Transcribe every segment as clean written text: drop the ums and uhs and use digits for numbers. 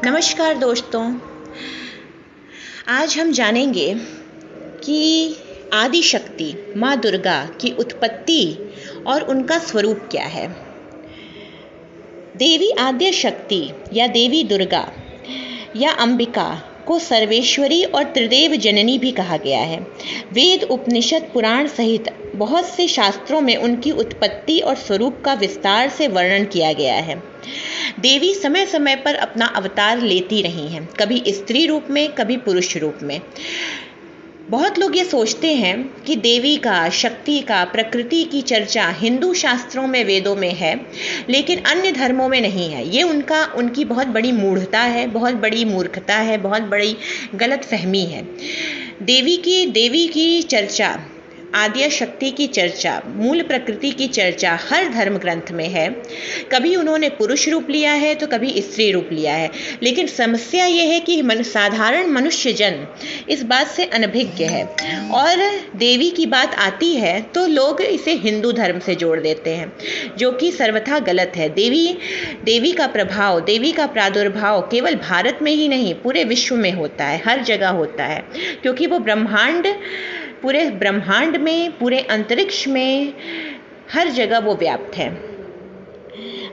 नमस्कार दोस्तों, आज हम जानेंगे कि आदि शक्ति माँ दुर्गा की उत्पत्ति और उनका स्वरूप क्या है। देवी आद्य शक्ति या देवी दुर्गा या अंबिका को सर्वेश्वरी और त्रिदेव जननी भी कहा गया है। वेद, उपनिषद, पुराण सहित बहुत से शास्त्रों में उनकी उत्पत्ति और स्वरूप का विस्तार से वर्णन किया गया है। देवी समय समय पर अपना अवतार लेती रही हैं, कभी स्त्री रूप में, कभी पुरुष रूप में। बहुत लोग ये सोचते हैं कि देवी का, शक्ति का, प्रकृति की चर्चा हिंदू शास्त्रों में, वेदों में है, लेकिन अन्य धर्मों में नहीं है। ये उनकी बहुत बड़ी मूढ़ता है, बहुत बड़ी मूर्खता है, बहुत बड़ी गलतफहमी है। देवी की चर्चा, आद्य शक्ति की चर्चा, मूल प्रकृति की चर्चा हर धर्म ग्रंथ में है। कभी उन्होंने पुरुष रूप लिया है तो कभी स्त्री रूप लिया है, लेकिन समस्या यह है कि साधारण मनुष्य जन इस बात से अनभिज्ञ है और देवी की बात आती है तो लोग इसे हिंदू धर्म से जोड़ देते हैं, जो कि सर्वथा गलत है। देवी का प्रभाव, देवी का प्रादुर्भाव केवल भारत में ही नहीं, पूरे विश्व में होता है, हर जगह होता है, क्योंकि वो पूरे ब्रह्मांड में, पूरे अंतरिक्ष में, हर जगह वो व्याप्त है।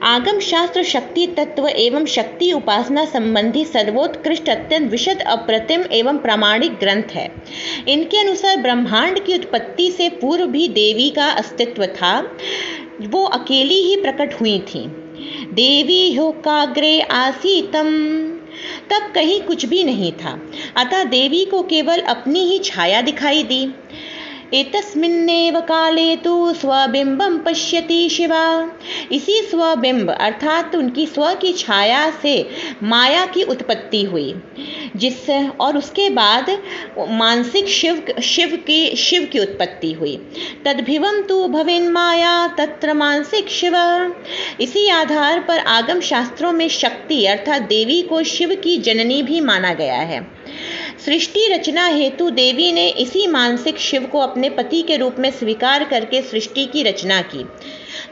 आगम शास्त्र शक्ति तत्व एवं शक्ति उपासना संबंधी सर्वोत्कृष्ट, अत्यंत विशद, अप्रतिम एवं प्रामाणिक ग्रंथ है। इनके अनुसार ब्रह्मांड की उत्पत्ति से पूर्व भी देवी का अस्तित्व था। वो अकेली ही प्रकट हुई थी। देवी ह्योकाग्रे आसीतम, तब कहीं कुछ भी नहीं था, अतः देवी को केवल अपनी ही छाया दिखाई दी। एतस्मिन्नेव काले तु स्वबिंबं पश्यति शिवा, इसी स्वबिंब अर्थात उनकी स्व की छाया से माया की उत्पत्ति हुई, और उसके बाद मानसिक शिव की उत्पत्ति हुई। तद्भिवं तु भवेन् माया तत्र मानसिक शिव। इसी आधार पर आगम शास्त्रों में शक्ति अर्थात देवी को शिव की जननी भी माना गया है। सृष्टि रचना हेतु देवी ने इसी मानसिक शिव को अपने पति के रूप में स्वीकार करके सृष्टि की रचना की।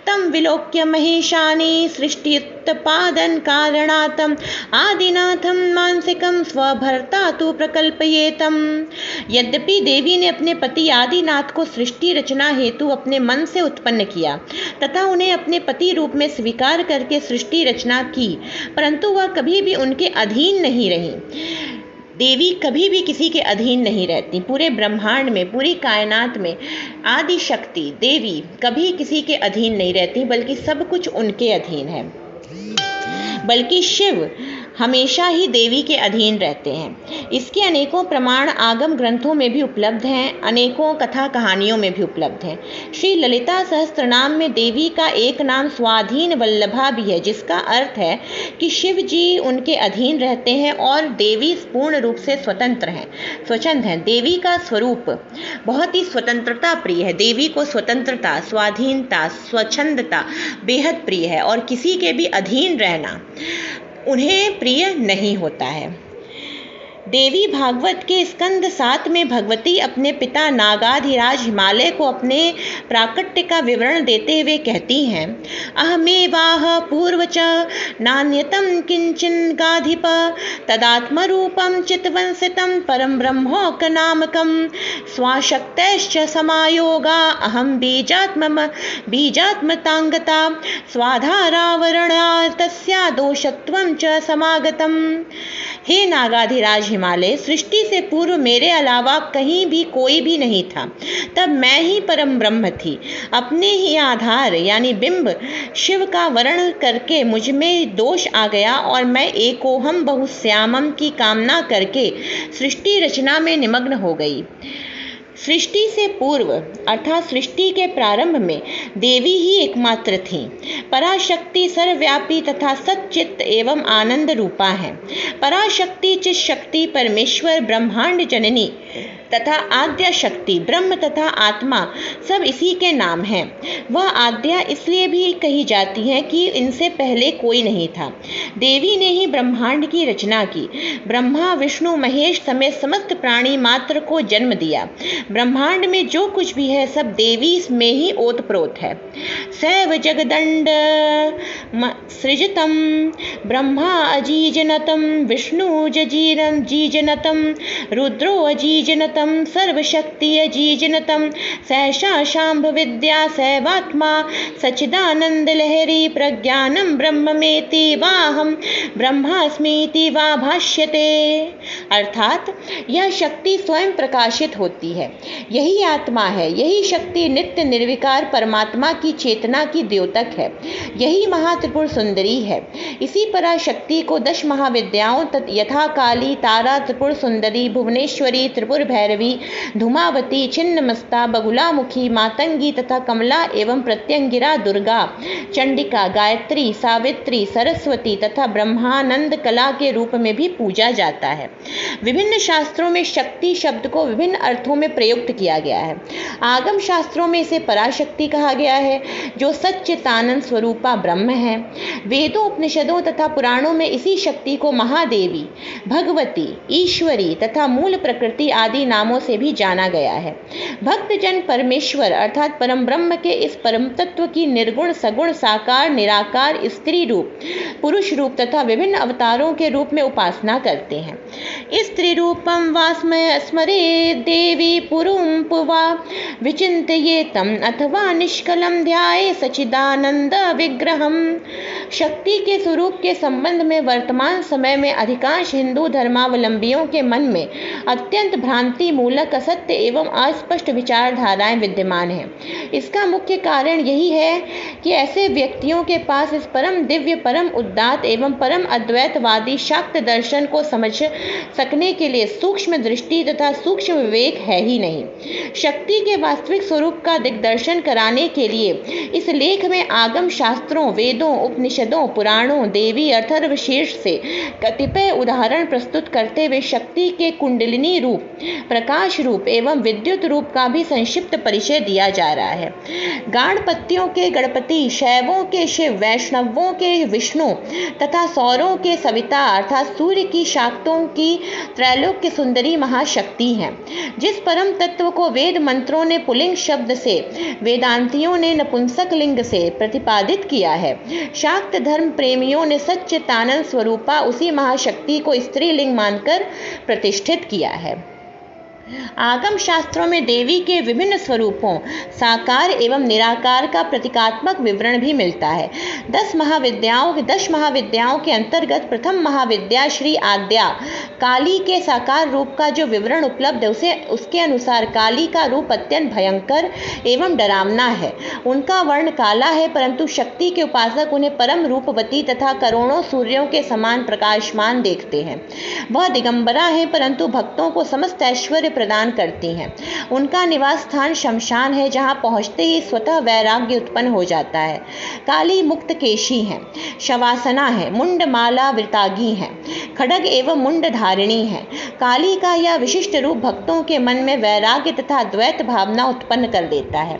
तम विलोक्य महेशानी सृष्टियुत्पादन कारणातम आदिनाथम मानसिकम स्वभर्ता तु प्रकल्पयेतम। यद्यपि देवी ने अपने पति आदिनाथ को सृष्टि रचना हेतु अपने मन से उत्पन्न किया तथा उन्हें अपने पति रूप में स्वीकार करके सृष्टि रचना की, परंतु वह कभी भी उनके अधीन नहीं रही। देवी कभी भी किसी के अधीन नहीं रहती। पूरे ब्रह्मांड में, पूरी कायनात में आदि शक्ति देवी कभी किसी के अधीन नहीं रहती, बल्कि सब कुछ उनके अधीन है। बल्कि शिव हमेशा ही देवी के अधीन रहते हैं। इसके अनेकों प्रमाण आगम ग्रंथों में भी उपलब्ध हैं, अनेकों कथा कहानियों में भी उपलब्ध हैं। श्री ललिता सहस्त्रनाम में देवी का एक नाम स्वाधीन वल्लभा भी है, जिसका अर्थ है कि शिव जी उनके अधीन रहते हैं और देवी पूर्ण रूप से स्वतंत्र हैं। देवी का स्वरूप बहुत ही स्वतंत्रता प्रिय है। देवी को स्वतंत्रता, स्वाधीनता, स्वच्छंदता बेहद प्रिय है और किसी के भी अधीन रहना उन्हें प्रिय नहीं होता है। देवी भागवत के स्कंद 7 में भगवती अपने पिता नागाधिराज हिमालय को अपने प्राकट्य का विवरण देते हुए कहती हैं, अहमेवाह पूर्वच नान्यतम किंचन गाधिप तदात्मरूपम चित्वंसितम परम ब्रह्मोक नामकम स्वाशक्तैश्च समायोगा अहम बीजात्मतांगता स्वाधारावरणा तस्या दोषत्वं च समागतम। हे नागाधिराज हिमालय, सृष्टि से पूर्व मेरे अलावा कहीं भी कोई भी नहीं था। तब मैं ही परम ब्रह्म थी। अपने ही आधार यानी बिंब शिव का वर्ण करके मुझ में दोष आ गया और मैं एकोहम बहुश्यामम की कामना करके सृष्टि रचना में निमग्न हो गई। सृष्टि से पूर्व अर्थात सृष्टि के प्रारंभ में देवी ही एकमात्र थीं। पराशक्ति सर्वव्यापी तथा सच्चित एवं आनंद रूपा है। पराशक्ति चित शक्ति परमेश्वर ब्रह्मांड जननी तथा आद्या शक्ति, ब्रह्म तथा आत्मा सब इसी के नाम हैं। वह आद्या इसलिए भी कही जाती है कि इनसे पहले कोई नहीं था। देवी ने ही ब्रह्मांड की रचना की। ब्रह्मा विष्णु महेश समेत समस्त प्राणी मात्र को जन्म दिया। ब्रह्मांड में जो कुछ भी है सब देवी में ही ओतप्रोत है। सैव जगदंड सृजतम ब्रह्मा अजीजनतम विष्णु जीजनतम रुद्रो अजीजनतम सर्वशक्ति अजीजनतम सहसा शांभ विद्या सैवात्मा सच्चिदानंद लहरी प्रज्ञानम ब्रह्ममेति वाहम ब्रह्मास्मीति वा भाष्यते। अर्थात यह शक्ति स्वयं प्रकाशित होती है, यही आत्मा है। यही शक्ति नित्य निर्विकार परमात्मा की चेतना की द्योतक है। यही महात्रिपुर सुंदरी है। इसी पराशक्ति को 10 महाविद्याओं यथा काली, तारा, त्रिपुर सुंदरी, भुवनेश्वरी, त्रिपुर भैरवी, धूमावती, छिन्नमस्ता, बगुलामुखी, मातंगी तथा कमला एवं प्रत्यंगिरा, दुर्गा, चंडिका, गायत्री, सावित्री, सरस्वती तथा ब्रह्मानंद कला के रूप में भी पूजा जाता है। विभिन्न शास्त्रों में शक्ति शब्द को विभिन्न अर्थों में प्रयुक्त किया गया है। आगम शास्त्रों में इसे पराशक्ति कहा गया है, जो सच्चिदानंद स्वरूपा ब्रह्म है। वेदों, उपनिषदों तथा पुराणों में इसी शक्ति को महादेवी, भगवती, ईश्वरी तथा मूल प्रकृति आदि नामों से भी जाना गया है। भक्तजन परमेश्वर अर्थात परम ब्रह्म के इस परम तत्व की निर्गुण, सगुण, साकार, निराकार, स्त्री रूप, पुरुष रूप तथा विभिन्न अवतारों के रूप में उपासना करते हैं। स्त्रीरूपम वास्मय स्मरे देवी पुरुम पुवा विचिंतयेतम अथवा निष्कलम ध्याये सच्चिदानंद विग्रहम। शक्ति के स्वरूप के संबंध में वर्तमान समय में अधिकांश हिंदू धर्मावलंबियों के मन में अत्यंत भ्रांति मूलक, असत्य एवं अस्पष्ट विचारधाराएं विद्यमान हैं। इसका मुख्य कारण यही है कि ऐसे व्यक्तियों के पास इस परम दिव्य, परम उदात्त एवं परम अद्वैतवादी शाक्त दर्शन को समझ सकने के लिए सूक्ष्म दृष्टि तथा सूक्ष्म विवेक है ही नहीं। शक्ति के वास्तविक स्वरूप का दिग्दर्शन कराने के लिए इस लेख में आगम शास्त्रों, वेदों, उपनिषदों, पुराणों, देवी अथर्वशीर्ष से कतिपय उदाहरण प्रस्तुत करते हुए शक्ति के कुंडलिनी रूप, प्रकाश रूप एवं विद्युत रूप का भी संक्षिप्त परिचय दिया जा रहा है। गाणपत्यों के गणपति, शैवों के शिव, वैष्णवों के विष्णु तथा सौरों के सविता अर्थात सूर्य की शाक्तों की त्रैलोक्य सुंदरी महाशक्ति हैं। जिस परम तत्व को वेद मंत्रों ने पुल्लिंग शब्द से, वेदांतियों ने नपुंसक लिंग से प्रतिपादित किया है, शाक्त धर्म प्रेमियों ने सच्चिदानंद स्वरूपा उसी महाशक्ति को स्त्रीलिंग मानकर प्रतिष्ठित किया है। आगम शास्त्रों में देवी के विभिन्न स्वरूपों, साकार एवं निराकार का प्रतीकात्मक विवरण भी मिलता है। 10 महाविद्याओं के अंतर्गत प्रथम महाविद्या श्री आद्या काली के साकार रूप का जो विवरण उपलब्ध है उसके अनुसार काली का रूप अत्यंत भयंकर एवं डरावना है। उनका वर्ण काला है, परंतु शक्ति के उपासक उन्हें परम रूपवती तथा करोड़ों सूर्यों के समान प्रकाशमान देखते हैं। वह दिगंबरा है, परंतु भक्तों को समस्त ऐश्वर्य प्रदान करती हैं। उनका निवास स्थान शमशान है, जहां पहुंचते ही स्वतः वैराग्य उत्पन्न हो जाता है। काली मुक्त केशी है, शवासना है, मुंडमाला वृतागी है, खड्ग एवं मुंड धारिणी है। काली का यह विशिष्ट रूप भक्तों के मन में वैराग्य तथा द्वैत भावना उत्पन्न कर देता है।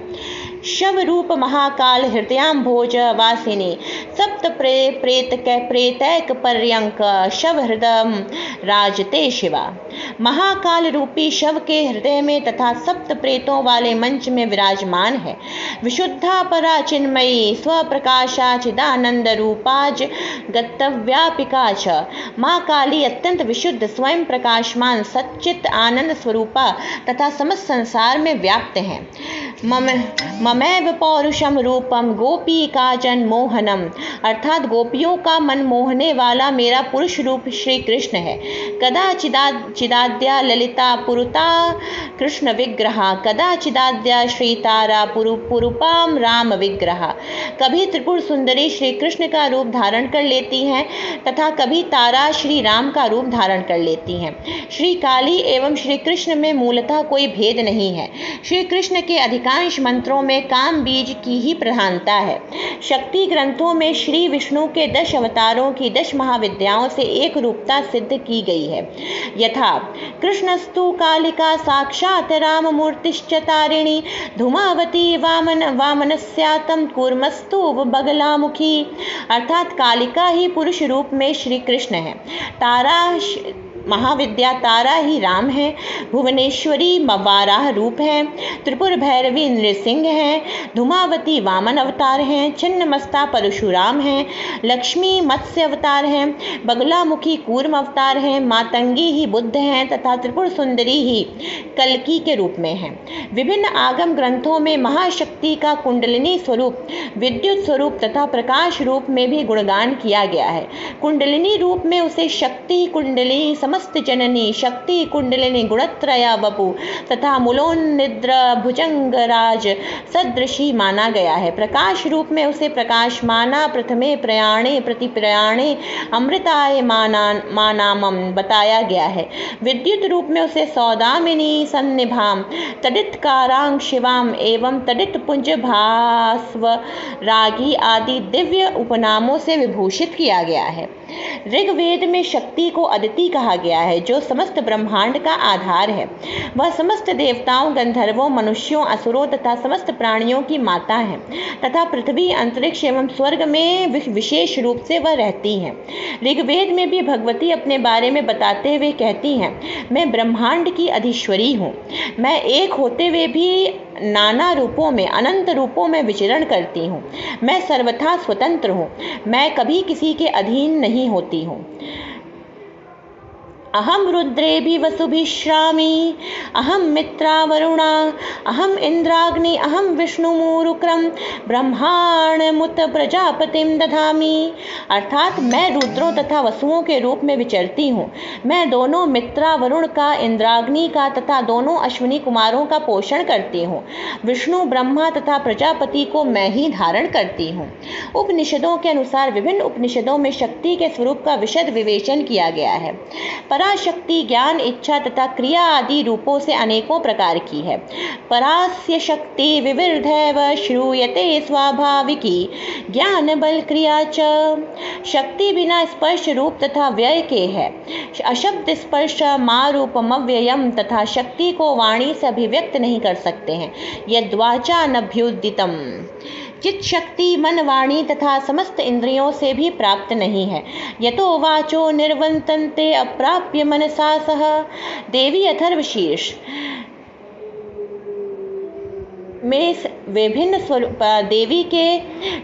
शव रूप महाकाल हृदयाम्भोज वासिनी सप्त प्रेतैक पर्यंक शव हृदय राजते शिवा। महाकाल रूपी शव के हृदय में तथा सप्त प्रेतों वाले मंच में विराजमान है। विशुद्धा परा चिन्मयी स्वप्रकाशा चिदानंद रूपाज गतव्यापिका च। माँ काली अत्यंत विशुद्ध, स्वयं प्रकाशमान, सच्चित आनंद स्वरूपा तथा समस्त संसार में व्याप्त है। ममैव पौरुषम रूपम गोपी का जन मोहनम अर्थात गोपियों का मन मोहने वाला मेरा पुरुष रूप श्री कृष्ण है। कदा चिदाद्या ललिता पुरुता कृष्ण विग्रहा, कदा चिदाद्या श्री तारा पुरुपाम राम विग्रहा। कभी त्रिपुर सुंदरी श्री कृष्ण का रूप धारण कर लेती हैं तथा कभी तारा श्री राम का रूप धारण कर लेती हैं। श्री काली एवं श्री कृष्ण में मूलतः कोई भेद नहीं है। श्री कृष्ण के अधिकांश मंत्रों में काम बीज की ही प्रधानता है। शक्ति ग्रंथों में श्री विष्णु के 10 अवतारों की 10 महाविद्याओं से एक रूपता सिद्ध की गई है। यथा कृष्णस्तु कालिका साक्षात् राममूर्तिश्च तारिणी धूमावती वामनस्यातं कूर्मस्तु बगलामुखी। अर्थात कालिका ही पुरुष रूप में श्री कृष्ण है, तारा महाविद्या तारा ही राम है, भुवनेश्वरी वाराह रूप है, त्रिपुर भैरवी नृसिंह हैं, धूमावती वामन अवतार हैं, छिन्नमस्ता परशुराम हैं, लक्ष्मी मत्स्य अवतार हैं, बगलामुखी कूर्म अवतार हैं, मातंगी ही बुद्ध हैं तथा त्रिपुर सुंदरी ही कल्की के रूप में हैं। विभिन्न आगम ग्रंथों में महाशक्ति का कुंडलिनी स्वरूप, विद्युत स्वरूप तथा प्रकाश रूप में भी गुणगान किया गया है। कुंडलिनी रूप में उसे शक्ति कुंडली, समस्त जननी, शक्ति कुंडलिनी, गुणत्रया वपु तथा मूलोन्निद्र भुजंगराज सदृशी माना गया है। प्रकाश रूप में उसे प्रकाशमाना, प्रथमे प्रयाणे, प्रतिप्रयाणे, अमृताय मानामम बताया गया है। विद्युत रूप में उसे सौदामिनी, सन्निभाम, तडितकारांग शिवाम एवं तडित पुंज भास्व रागी आदि दिव्य उपनामों से विभूषित किया गया है। ऋग्वेद में शक्ति को अदिति कहा गया है, जो समस्त ब्रह्मांड का आधार है। वह समस्त देवताओं, गंधर्वों, मनुष्यों, असुरों तथा समस्त प्राणियों की माता है तथा पृथ्वी, अंतरिक्ष एवं स्वर्ग में विशेष रूप से वह रहती हैं। ऋग्वेद में भी भगवती अपने बारे में बताते हुए कहती हैं, मैं ब्रह्मांड की अधीश्वरी हूँ। मैं एक होते हुए भी नाना रूपों में, अनंत रूपों में विचरण करती हूँ। मैं सर्वथा स्वतंत्र हूँ, मैं कभी किसी के अधीन नहीं होती हूँ। अहम रुद्रेभि वसुभिश्रामी, अहम मित्रा वरुणा, अहम इंद्राग्नि, अहम विष्णुमूरुक्रम ब्रह्माणमुत प्रजापतिम दधामि। अर्थात मैं रुद्रों तथा वसुओं के रूप में विचरती हूँ। मैं दोनों मित्रा वरुण का, इंद्राग्नि का तथा दोनों अश्विनी कुमारों का पोषण करती हूँ। विष्णु, ब्रह्मा तथा प्रजापति को मैं ही धारण करती हूँ। उपनिषदों के अनुसार विभिन्न उपनिषदों में शक्ति के स्वरूप का विशद विवेचन किया गया है। पराशक्ति ज्ञान, इच्छा तथा क्रिया आदि रूपों से अनेकों प्रकार की है। परास्य शक्ति विविधैव श्रूयते स्वाभाविकी ज्ञान बल क्रिया च। शक्ति बिना स्पर्श रूप तथा व्यय के है। अशब्द स्पर्श मारूपम अव्ययम तथा शक्ति को वाणी से अभिव्यक्त नहीं कर सकते हैं। यद्वाचा नभ्युदितम। चित शक्ति मन, वाणी तथा समस्त इंद्रियों से भी प्राप्त नहीं है। यतो वाचो निर्वंतन्ते अप्राप्य मनसा सह। देवी अथर्वशीर्ष में देवी के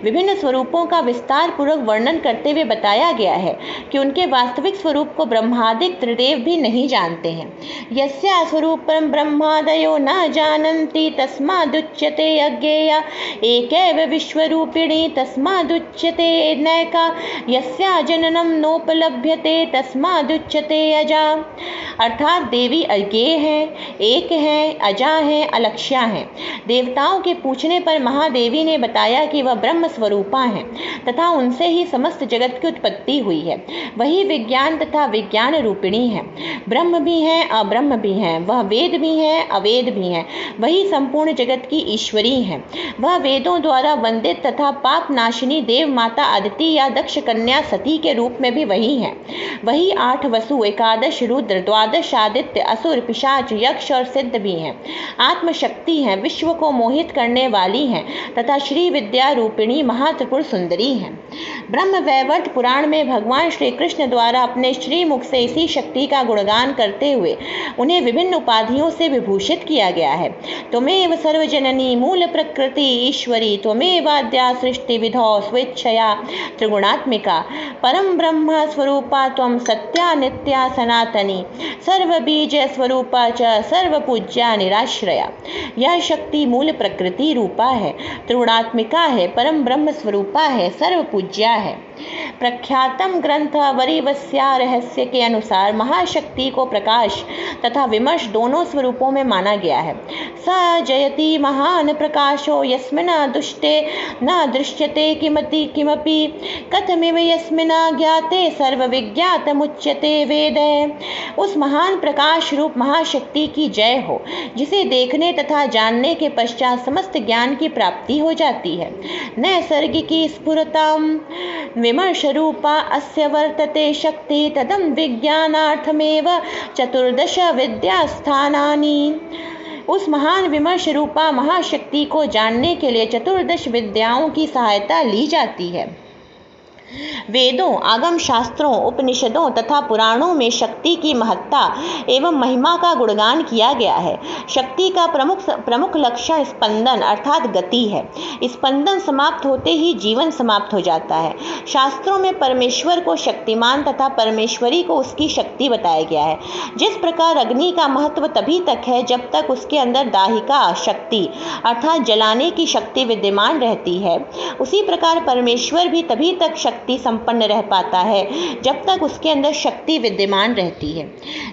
विभिन्न स्वरूपों का विस्तार पूर्वक वर्णन करते हुए बताया गया है कि उनके वास्तविक स्वरूप को ब्रह्मादिक त्रिदेव भी नहीं जानते हैं। यस्या स्वरूपं ब्रह्मादयो न जानन्ति तस्मादुच्यते अज्ञेया, एकैव विश्वरूपिणी तस्मादुच्यते नैका, यस्या जननं नोपलभ्यते तस्मादुच्यते अजा। अर्थात देवी अज्ञेय हैं, एक हैं, अजा हैं, अलक्ष्या हैं। देवताओं के पूछने पर महादेवी ने बताया कि वह ब्रह्म स्वरूपा हैं तथा उनसे ही समस्त जगत की उत्पत्ति हुई है। वही विज्ञान तथा विज्ञान रूपिणी है। ब्रह्म भी हैं, अब्रह्म भी हैं। वह वेद भी हैं, अवेद भी हैं। वही संपूर्ण जगत की ईश्वरी हैं। वह वेदों द्वारा वंदित तथा पाप नाशिनी देव माता अदिति या दक्ष कन्या सती के रूप में भी वही हैं। वही 8 वसु, 11 रुद्र, 12 आदित्य, असुर, पिशाच, यक्ष और सिद्ध भी हैं। आत्मशक्ति हैं, विश्व को मोहित करने वाली हैं तथा श्री विद्या रूपिणी महात्रिपुर सुंदरी हैं। ब्रह्म वैवर्त पुराण में भगवान श्री कृष्ण द्वारा अपने श्रीमुख से इसी शक्ति का गुणगान करते हुए उन्हें विभिन्न उपाधियों से विभूषित किया गया है। त्वमेव सर्वजननी मूल प्रकृति ईश्वरी, त्वमेवाद्या सृष्टि विधौ स्वेच्छया त्रिगुणात्मिका, परम ब्रह्म स्वरूपा त्वं सत्या नित्या सनातनी, सर्वबीज स्वरूपा च सर्वपूज्या निराश्रया। यह शक्ति मूल प्रकृति रूपा है, त्रिगुणात्मिका है, परम ब्रह्म स्वरूपा है, सर्वपूज्या है। प्रख्यातम ग्रंथ वरिवस्या रहस्य के अनुसार महाशक्ति को प्रकाश तथा विमर्श दोनों स्वरूपों में माना गया है। स जयति महान प्रकाशो यस्मिन् दुष्टे न दृश्यते किमति किमपि, कथमिव यस्मिन् ज्ञाते सर्वविज्ञातमुच्यते वेद। उस महान प्रकाश रूप महाशक्ति की जय हो, जिसे देखने तथा जानने के पश्चात समस्त ज्ञान की प्राप्ति हो जाती है। नैसर्गिकी स्फुरताम विमर्शरूपा अस्य वर्तते शक्ति तदं विज्ञानार्थमेव 14 विद्यास्थानानि। उस महान विमर्श रूपा महाशक्ति को जानने के लिए 14 विद्याओं की सहायता ली जाती है। वेदों, आगम शास्त्रों, उपनिषदों तथा पुराणों में शक्ति की महत्ता एवं महिमा का गुणगान किया गया है। शक्ति का प्रमुख लक्षण स्पंदन अर्थात गति है। स्पंदन समाप्त होते ही जीवन समाप्त हो जाता है। शास्त्रों में परमेश्वर को शक्तिमान तथा परमेश्वरी को उसकी शक्ति बताया गया है। जिस प्रकार अग्नि का महत्व तभी तक है जब तक उसके अंदर दाहिका शक्ति अर्थात जलाने की शक्ति विद्यमान रहती है, उसी प्रकार परमेश्वर भी तभी तक शक्ति संपन्न रह पाता है जब तक उसके अंदर शक्ति विद्यमान रहती है।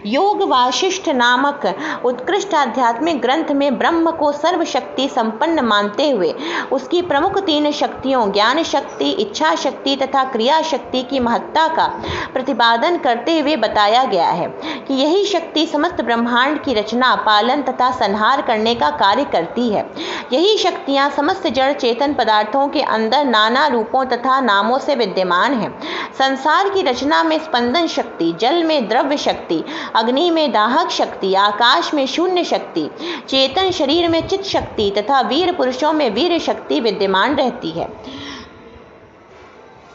योग वासिष्ठ नामक उत्कृष्ट आध्यात्मिक ग्रंथ में ब्रह्म को सर्वशक्ति संपन्न मानते हुए उसकी प्रमुख 3 शक्तियों ज्ञान शक्ति, इच्छा शक्ति तथा क्रिया शक्ति की महत्ता का प्रतिपादन करते हुए बताया गया है कि यही शक्ति समस्त ब्रह्मांड की रचना, पालन तथा संहार करने का कार्य करती है। यही शक्तियाँ समस्त जड़ चेतन पदार्थों के अंदर नाना रूपों तथा नामों से विद्यमान है। संसार की रचना में स्पंदन शक्ति, जल में द्रव्य शक्ति, अग्नि में दाहक शक्ति, आकाश में शून्य शक्ति, चेतन शरीर में चित्त शक्ति तथा वीर पुरुषों में वीर शक्ति विद्यमान रहती है।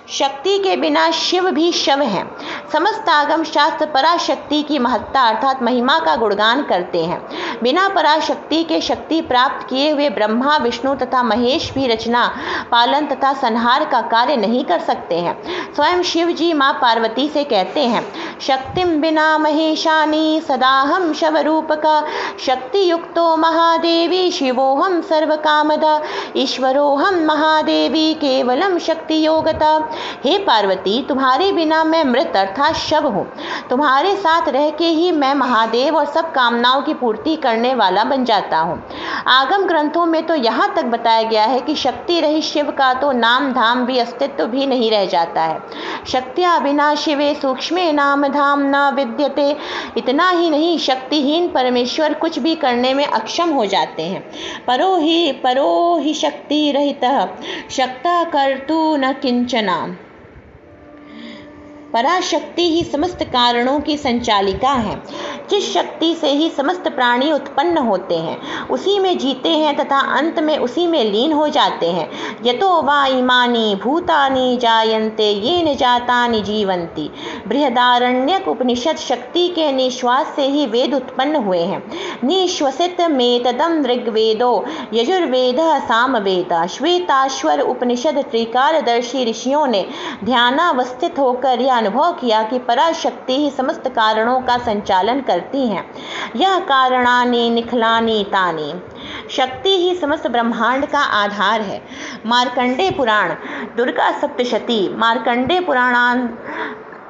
शक्ति के बिना शिव भी शव हैं। समस्त आगम शास्त्र पराशक्ति की महत्ता अर्थात महिमा का गुणगान करते हैं। बिना पराशक्ति के शक्ति प्राप्त किए हुए ब्रह्मा, विष्णु तथा महेश भी रचना, पालन तथा संहार का कार्य नहीं कर सकते हैं। स्वयं शिव जी माँ पार्वती से कहते हैं, शक्तिम बिना महेशानी सदाहम शवरूपका, शक्ति युक्तो महादेवी शिवोहम सर्वकामदा, ईश्वरोहम महादेवी केवलम शक्ति योगता। हे पार्वती, तुम्हारे बिना मैं मृत अर्थात शव हूँ। तुम्हारे साथ रह के ही मैं महादेव और सब कामनाओं की पूर्ति करने वाला बन जाता हूँ। आगम ग्रंथों में तो यहाँ तक बताया गया है कि शक्ति रहित शिव का तो नाम धाम भी अस्तित्व भी नहीं रह जाता है। शक्तिया बिना शिवे सूक्ष्मे नाम धाम न विद्यते। इतना ही नहीं, शक्तिहीन परमेश्वर कुछ भी करने में अक्षम हो जाते हैं। परो ही शक्ति रहितः शक्ता कर्तु न किंचना। पराशक्ति ही समस्त कारणों की संचालिका है। जिस शक्ति से ही समस्त प्राणी उत्पन्न होते हैं, उसी में जीते हैं तथा अंत में उसी में लीन हो जाते हैं। यतो वा इमानि भूतानि जायन्ते येन जातानि जीवन्ति। बृहदारण्यक उपनिषद शक्ति के निश्वास से ही वेद उत्पन्न हुए हैं। निश्वसित मेतदम ऋग्वेदो यजुर्वेदः सामवेदः। श्वेताश्वर उपनिषद त्रिकालदर्शी ऋषियों ने ध्यानावस्थित होकर यह अनुभव किया कि पराशक्ति ही समस्त कारणों का संचालन करती हैं। यह कारणानि निखलानि तानि। शक्ति ही समस्त ब्रह्मांड का आधार है। मार्कंडेय पुराण दुर्गा सप्तशती। मार्कंडेय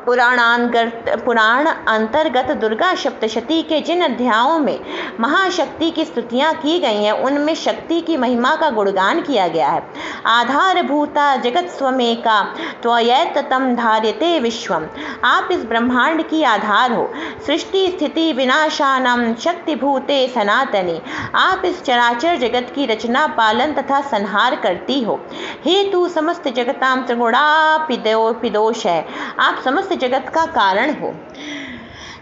पुराण अंतर्गत दुर्गा सप्तशती के जिन अध्यायों में महाशक्ति की स्तुतियाँ की गई हैं, उनमें शक्ति की महिमा का गुणगान किया गया है। आधारभूता जगत स्वमेका त्वयैततं धार्यते विश्वम। आप इस ब्रह्मांड की आधार हो। सृष्टि स्थिति विनाशानम शक्तिभूते सनातनी। आप इस चराचर जगत की रचना, पालन तथा संहार करती हो। हेतु समस्त जगताम त्रिगुणापिदोष है। आप समस्त जगत का कारण हो।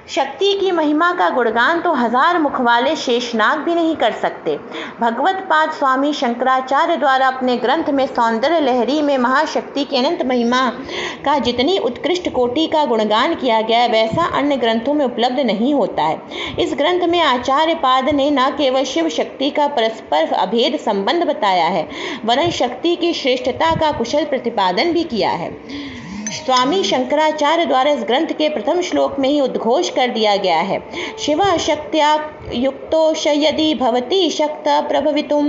शक्ति की महिमा का गुणगान तो 1000 मुख वाले शेषनाग भी नहीं कर सकते। भगवत पाद स्वामी शंकराचार्य द्वारा अपने ग्रंथ में सौंदर्य लहरी में महाशक्ति की अनंत महिमा का जितनी उत्कृष्ट कोटि का गुणगान किया गया है, वैसा अन्य ग्रंथों में उपलब्ध नहीं होता है। इस ग्रंथ में आचार्य पाद ने न केवल शिव शक्ति का परस्पर अभेद संबंध बताया है, वरन शक्ति की श्रेष्ठता का कुशल प्रतिपादन भी किया है। स्वामी शंकराचार्य द्वारा इस ग्रंथ के प्रथम श्लोक में ही उद्घोष कर दिया गया है, शिवा शक्त्या युक्तो यदि भवति शक्त प्रभवितुम।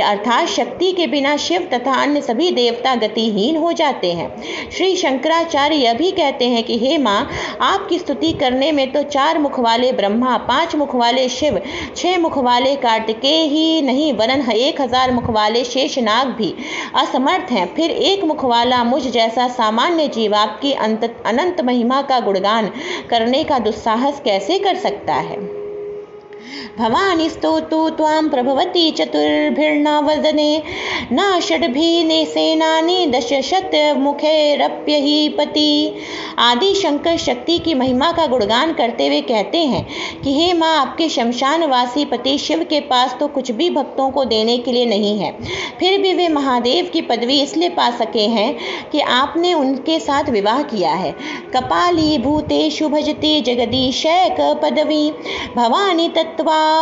अर्थात शक्ति के बिना शिव तथा अन्य सभी देवता गतिहीन हो जाते हैं। श्री शंकराचार्य यह भी कहते हैं कि हे माँ, आपकी स्तुति करने में तो 4 मुख वाले ब्रह्मा, 5 मुख वाले शिव, 6 मुख वाले कार्तिकेय ही नहीं, वरन 1000 मुख वाले शेषनाग भी असमर्थ हैं। फिर 1 मुख वाला मुझ जैसा सामान्य जीव आपकी अनंत महिमा का गुणगान करने का दुस्साहस कैसे कर सकता है। भवानी स्तोतु त्वां प्रभवती चतुर्भिर्न वदने न षड्भिने सेनानि दशशतमुखैरप्यहि पति। आदि शंकर शक्ति की महिमा का गुणगान करते हुए कहते हैं कि हे माँ, आपके शमशानवासी पति शिव के पास तो कुछ भी भक्तों को देने के लिए नहीं है, फिर भी वे महादेव की पदवी इसलिए पा सके हैं कि आपने उनके साथ विवाह किया है। कपाली भूतेषु भजते जगदीशैक पदवी भवानी तत्वा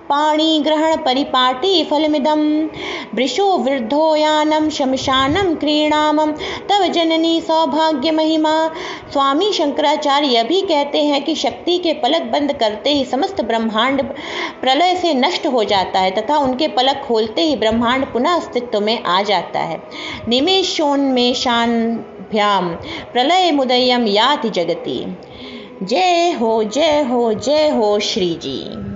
पाणिग्रहण परिपाटी फलमिदं वृषो वृद्धो यानम शमशानम क्रीणामम तव जननी सौभाग्य महिमा। स्वामी शंकराचार्य यह भी कहते हैं कि शक्ति के पलक बंद करते ही समस्त ब्रह्मांड प्रलय से नष्ट हो जाता है तथा उनके पलक खोलते ही ब्रह्मांड पुनः अस्तित्व में आ जाता है। निमेषोन्मेषाभ्याम प्रलय मुदयम याति जगति। जय हो जय हो जय हो श्री जी।